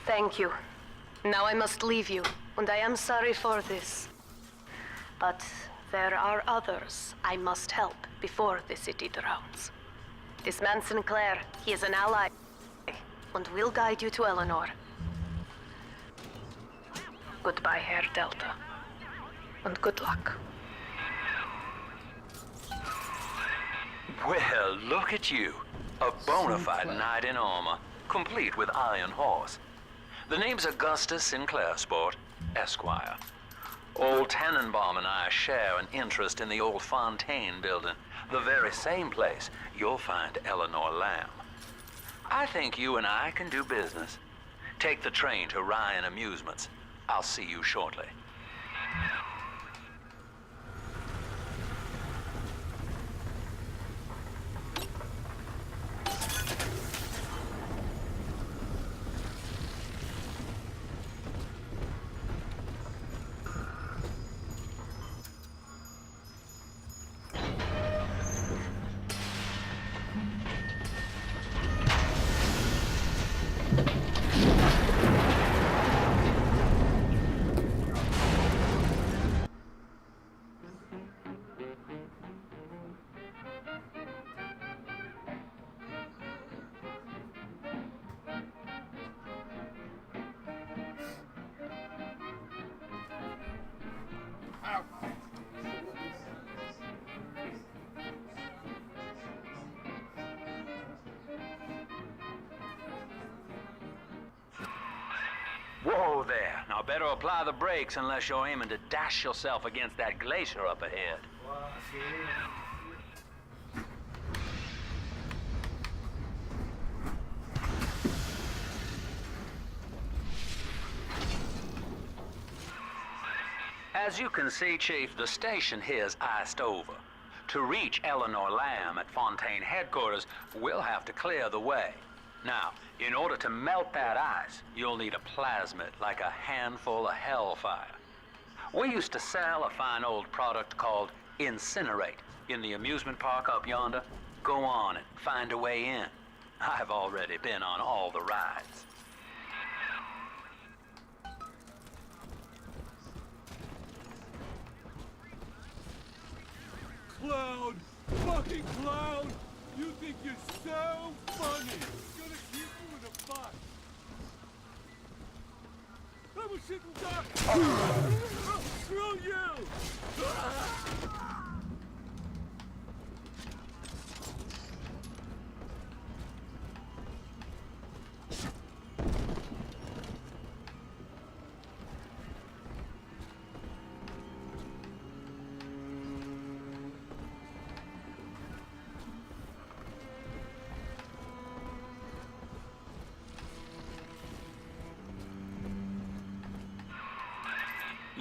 Thank you. Now I must leave you, and I am sorry for this. But there are others I must help before the city drowns. This man Sinclair, he is an ally, and will guide you to Eleanor. Goodbye, Herr Delta, and good luck. Well, look at you. A bona fide knight in armor, complete with iron horse. The name's Augustus Sinclair, Sport, Esquire. Old Tannenbaum and I share an interest in the old Fontaine building, the very same place you'll find Eleanor Lamb. I think you and I can do business. Take the train to Ryan Amusements. I'll see you shortly. Whoa there. Now better apply the brakes unless you're aiming to dash yourself against that glacier up ahead. As you can see, Chief, the station here's iced over. To reach Eleanor Lamb at Fontaine headquarters, we'll have to clear the way. Now, in order to melt that ice, you'll need a plasmid like a handful of hellfire. We used to sell a fine old product called Incinerate in the amusement park up yonder. Go on and find a way in. I've already been on all the rides. Clown! Fucking clown! You think you're so funny! Gonna keep you in a box! I was sitting down! Screw you!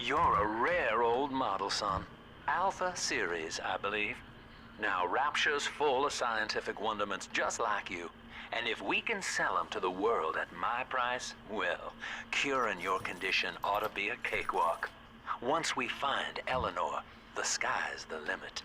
You're a rare old model, son. Alpha Series, I believe. Now, Rapture's full of scientific wonderments just like you. And if we can sell them to the world at my price, well, curing your condition ought to be a cakewalk. Once we find Eleanor, the sky's the limit.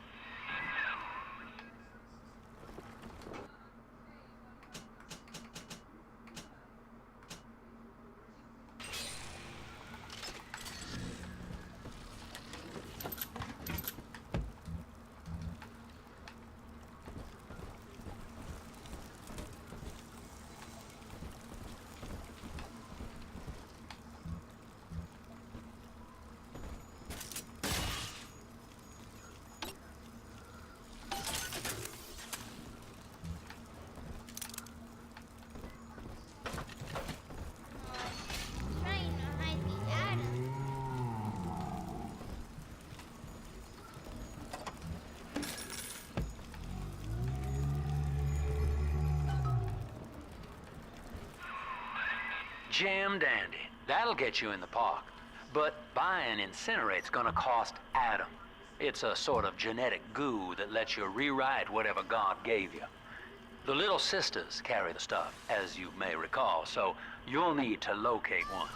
Jam dandy. That'll get you in the park. But buying Incinerate's gonna cost Adam. It's a sort of genetic goo that lets you rewrite whatever God gave you. The Little Sisters carry the stuff, as you may recall, so you'll need to locate one.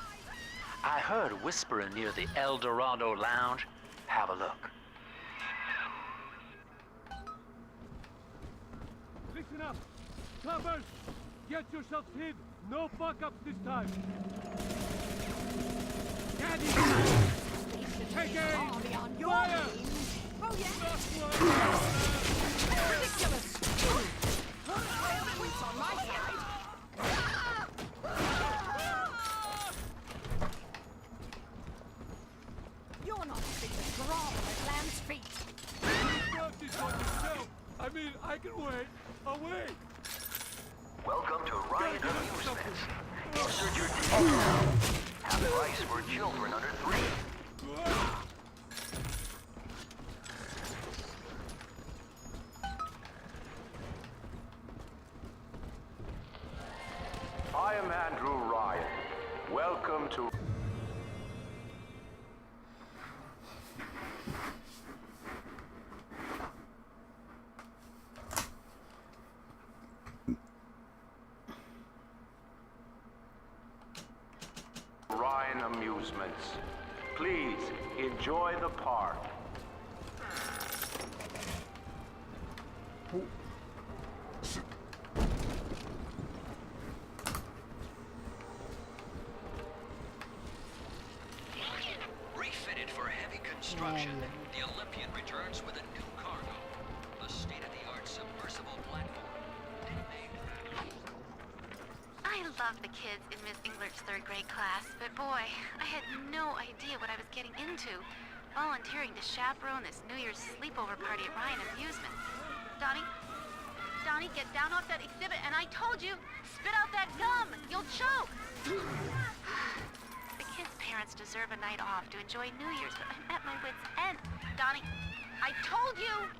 I heard whispering near the El Dorado Lounge. Have a look. Listen up! Covers! Get yourselves hid! No fuck-ups this time! Daddy! Take aim! Fire! Oh, yeah? Last one! Ridiculous! Points on my side. You're not fit to grovel at lamb's feet. You brought this on yourself! I mean, I can wait! I'll wait! Welcome to Ryan Amusements. Insert your ticket now. Have price for children under 3. I am Andrew Ryan. Welcome to... Ryan Amusements. Please, enjoy the park. Refitted for heavy construction, the Olympian returns with a new cargo. The state-of-the-art submersible platform. I love the kids in Miss Englert's third grade class, but boy, I had no idea what I was getting into. Volunteering to chaperone this New Year's sleepover party at Ryan Amusements. Donnie, get down off that exhibit, and I told you, spit out that gum! You'll choke! The kids' parents deserve a night off to enjoy New Year's, but I'm at my wit's end. Donnie, I told you!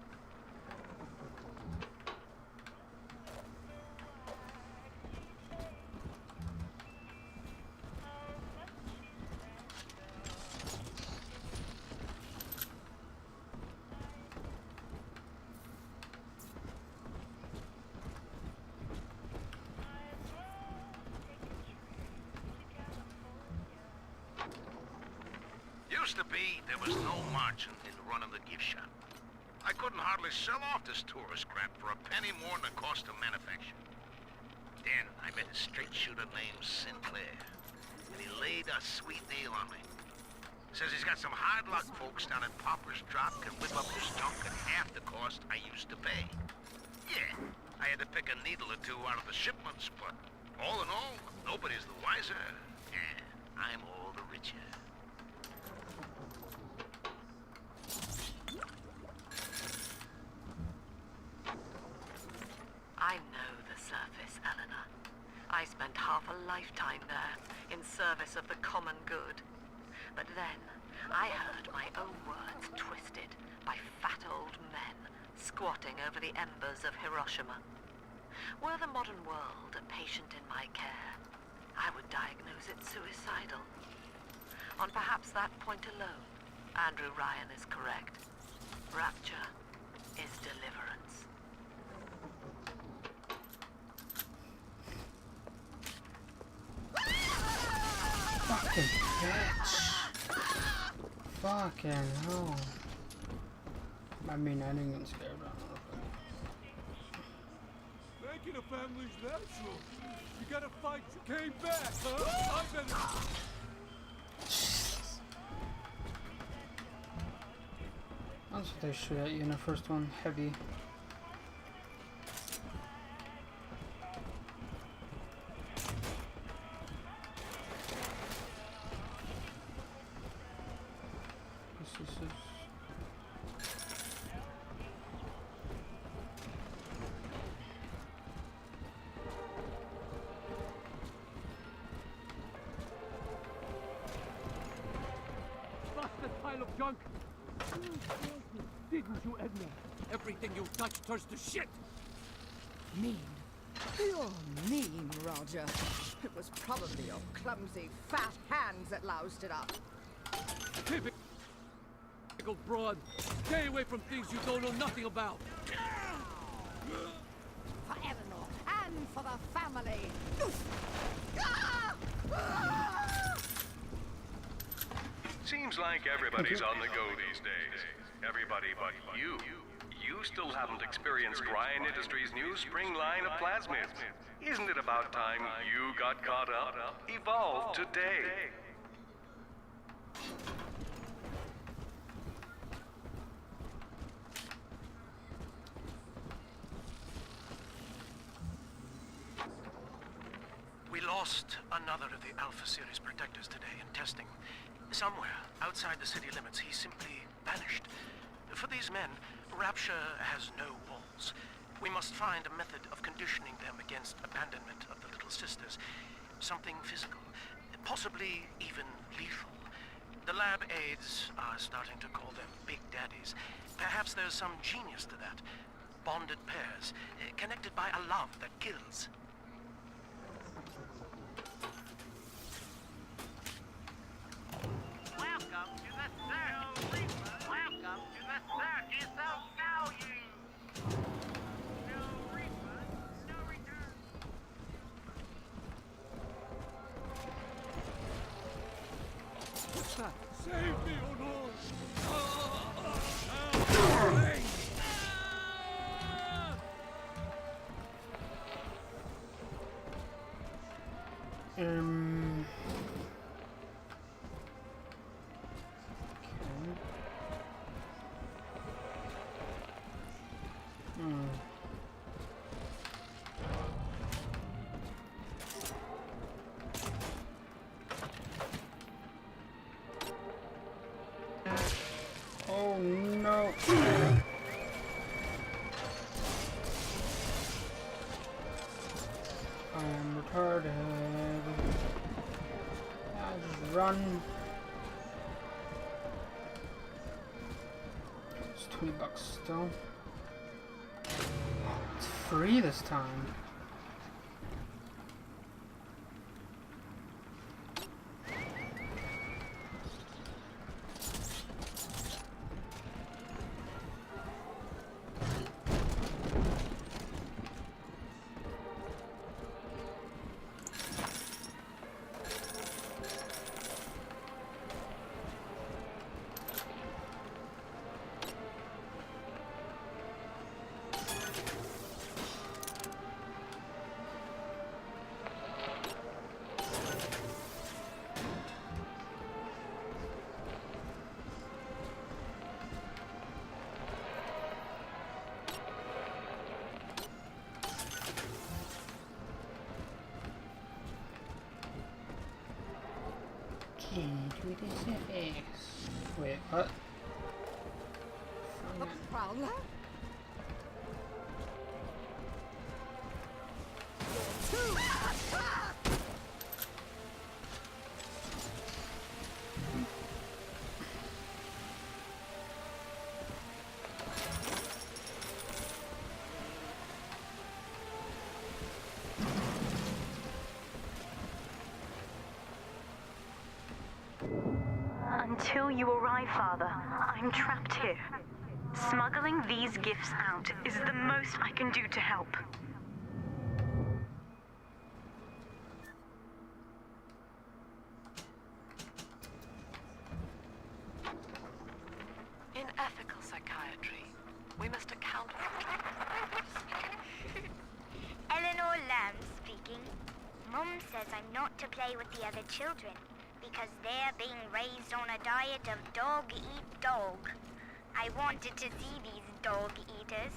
Used to be, there was no margin in running the gift shop. I couldn't hardly sell off this tourist crap for a penny more than the cost of manufacture. Then I met a straight shooter named Sinclair, and he laid a sweet deal on me. Says he's got some hard luck folks down at Popper's Drop can whip up his junk at half the cost I used to pay. Yeah, I had to pick a needle or two out of the shipments, but all in all, nobody's the wiser, and I'm all the richer. I know the surface, Eleanor. I spent half a lifetime there, in service of the common good. But then, I heard my own words twisted by fat old men squatting over the embers of Hiroshima. Were the modern world a patient in my care, I would diagnose it suicidal. On perhaps that point alone, Andrew Ryan is correct. Rapture is deliverance. Fucking bitch. Fucking hell. I mean, I didn't get scared. Making a family's natural. You gotta fight to came back, huh? I better... That's what they shoot at you in the first one. Heavy. This is... Busted pile of junk. Didn't you, Edna? Everything you touch turns to shit. Mean. You're mean, Roger. It was probably your clumsy, fat hands that loused it up. Typical broad. Stay away from things you don't know nothing about. For Eleanor and for the family. Seems like everybody's on the go these days. Everybody but you. You still haven't experienced Ryan Industries' new spring line of plasmids. Isn't it about time you got caught up? Evolve today. We lost another of the Alpha Series protectors today in testing. Somewhere outside the city limits, he simply vanished. For these men, Rapture has no walls. We must find a method of conditioning them against abandonment of the Little Sisters. Something physical, possibly even lethal. The lab aides are starting to call them Big Daddies. Perhaps there's some genius to that. Bonded pairs, connected by a love that kills. Welcome to the circus. Welcome to the circus of value. No refund, no return. What's that? Save me, Honor! Hey! Oh no. I'm retarded. I just run. It's $20 still. It's free this time. To the surface. Wait, what? The prowler? Until you arrive, Father, I'm trapped here. Smuggling these gifts out is the most I can do to help. In ethical psychiatry, we must account for... Eleanor Lamb speaking. Mum says I'm not to play with the other children because they're being raised on a diet of dog-eat-dog. I wanted to see these dog-eaters,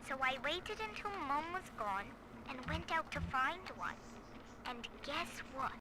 so I waited until Mum was gone and went out to find one. And guess what?